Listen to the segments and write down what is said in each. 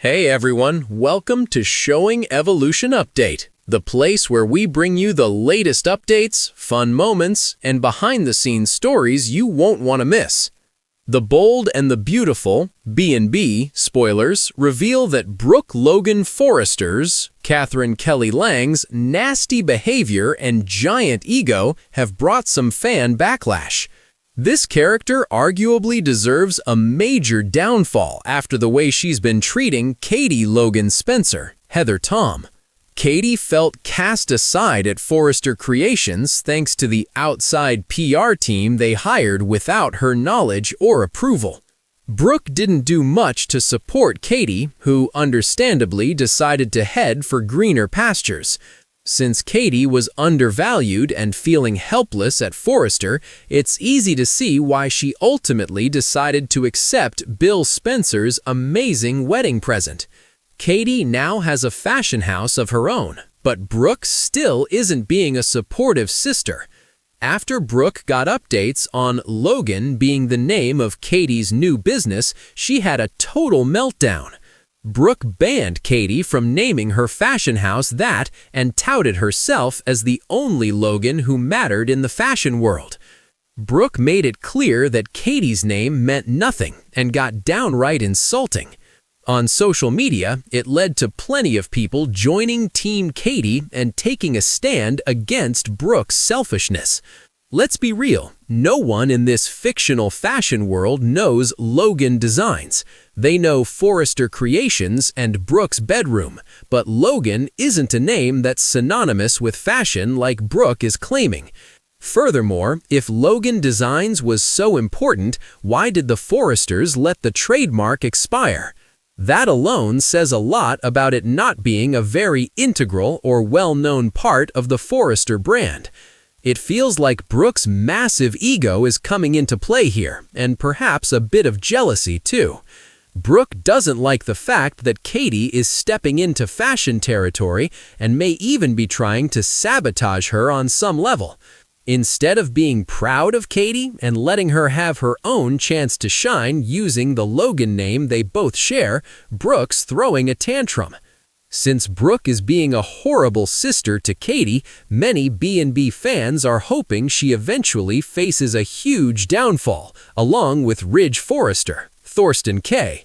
Hey everyone, welcome to Showing Evolution Update, the place where we bring you the latest updates, fun moments, and behind-the-scenes stories you won't want to miss. The Bold and the Beautiful, B&B, spoilers, reveal that Brooke Logan Forrester's, Catherine Kelly Lang's, nasty behavior and giant ego have brought some fan backlash. This character arguably deserves a major downfall after the way she's been treating Katie Logan Spencer, Heather Tom. Katie felt cast aside at Forrester Creations thanks to the outside PR team they hired without her knowledge or approval. Brooke didn't do much to support Katie, who understandably decided to head for greener pastures. Since Katie was undervalued and feeling helpless at Forrester, it's easy to see why she ultimately decided to accept Bill Spencer's amazing wedding present. Katie now has a fashion house of her own, but Brooke still isn't being a supportive sister. After Brooke got updates on Logan being the name of Katie's new business, she had a total meltdown. Brooke banned Katie from naming her fashion house that and touted herself as the only Logan who mattered in the fashion world. Brooke made it clear that Katie's name meant nothing and got downright insulting. On social media, it led to plenty of people joining Team Katie and taking a stand against Brooke's selfishness. Let's be real, no one in this fictional fashion world knows Logan Designs. They know Forrester Creations and Brooke's bedroom, but Logan isn't a name that's synonymous with fashion like Brooke is claiming. Furthermore, if Logan Designs was so important, why did the Forresters let the trademark expire? That alone says a lot about it not being a very integral or well-known part of the Forrester brand. It feels like Brooke's massive ego is coming into play here, and perhaps a bit of jealousy too. Brooke doesn't like the fact that Katie is stepping into fashion territory and may even be trying to sabotage her on some level. Instead of being proud of Katie and letting her have her own chance to shine using the Logan name they both share, Brooke's throwing a tantrum. Since Brooke is being a horrible sister to Katie, many B&B fans are hoping she eventually faces a huge downfall, along with Ridge Forrester, Thorsten K.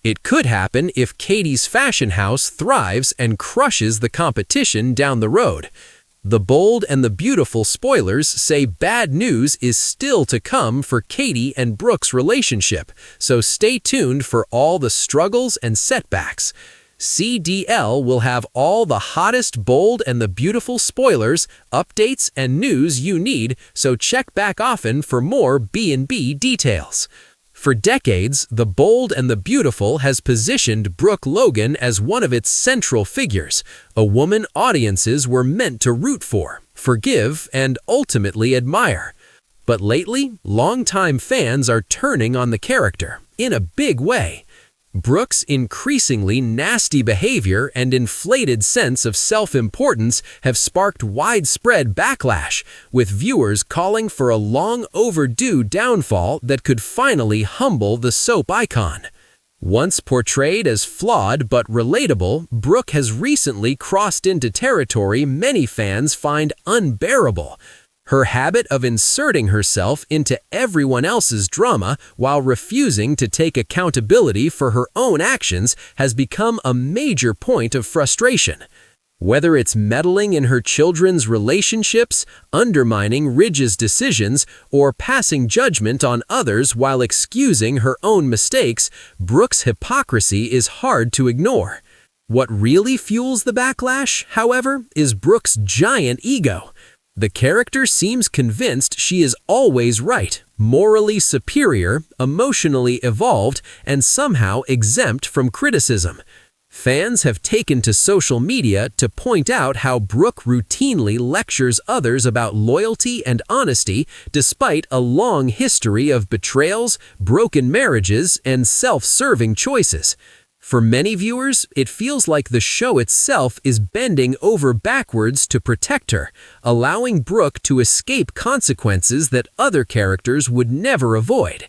It could happen if Katie's fashion house thrives and crushes the competition down the road. The Bold and the Beautiful spoilers say bad news is still to come for Katie and Brooke's relationship, so stay tuned for all the struggles and setbacks. CDL will have all the hottest Bold and the Beautiful spoilers, updates, and news you need, so check back often for more B&B details. For decades, The Bold and the Beautiful has positioned Brooke Logan as one of its central figures, a woman audiences were meant to root for, forgive, and ultimately admire. But lately, longtime fans are turning on the character, in a big way. Brooke's increasingly nasty behavior and inflated sense of self-importance have sparked widespread backlash, with viewers calling for a long-overdue downfall that could finally humble the soap icon. Once portrayed as flawed but relatable, Brooke has recently crossed into territory many fans find unbearable. Her habit of inserting herself into everyone else's drama while refusing to take accountability for her own actions has become a major point of frustration. Whether it's meddling in her children's relationships, undermining Ridge's decisions, or passing judgment on others while excusing her own mistakes, Brooke's hypocrisy is hard to ignore. What really fuels the backlash, however, is Brooke's giant ego. The character seems convinced she is always right, morally superior, emotionally evolved, and somehow exempt from criticism. Fans have taken to social media to point out how Brooke routinely lectures others about loyalty and honesty despite a long history of betrayals, broken marriages, and self-serving choices. For many viewers, it feels like the show itself is bending over backwards to protect her, allowing Brooke to escape consequences that other characters would never avoid.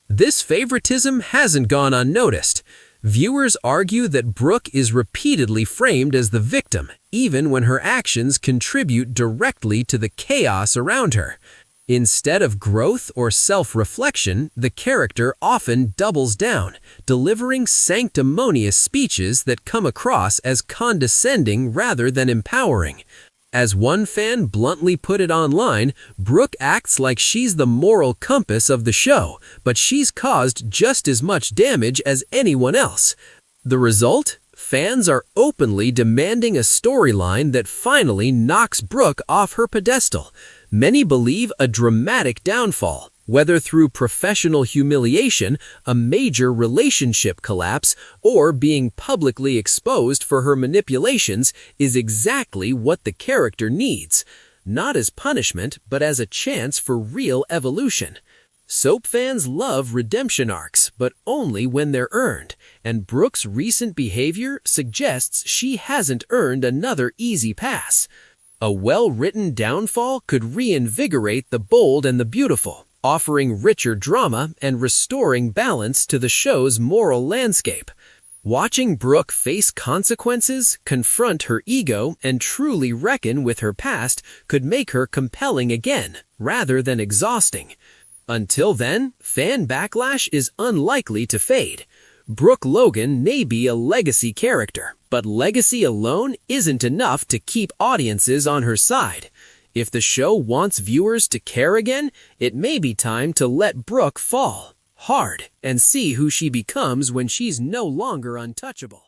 This favoritism hasn't gone unnoticed. Viewers argue that Brooke is repeatedly framed as the victim, even when her actions contribute directly to the chaos around her. Instead of growth or self-reflection, the character often doubles down, delivering sanctimonious speeches that come across as condescending rather than empowering. As one fan bluntly put it online, Brooke acts like she's the moral compass of the show, but she's caused just as much damage as anyone else. The result? Fans are openly demanding a storyline that finally knocks Brooke off her pedestal. Many believe a dramatic downfall, whether through professional humiliation, a major relationship collapse, or being publicly exposed for her manipulations, is exactly what the character needs. Not as punishment, but as a chance for real evolution. Soap fans love redemption arcs, but only when they're earned, and Brooke's recent behavior suggests she hasn't earned another easy pass. A well-written downfall could reinvigorate the bold and the beautiful, offering richer drama and restoring balance to the show's moral landscape. Watching Brooke face consequences, confront her ego, and truly reckon with her past could make her compelling again, rather than exhausting. Until then, fan backlash is unlikely to fade. Brooke Logan may be a legacy character, but legacy alone isn't enough to keep audiences on her side. If the show wants viewers to care again, it may be time to let Brooke fall hard and see who she becomes when she's no longer untouchable.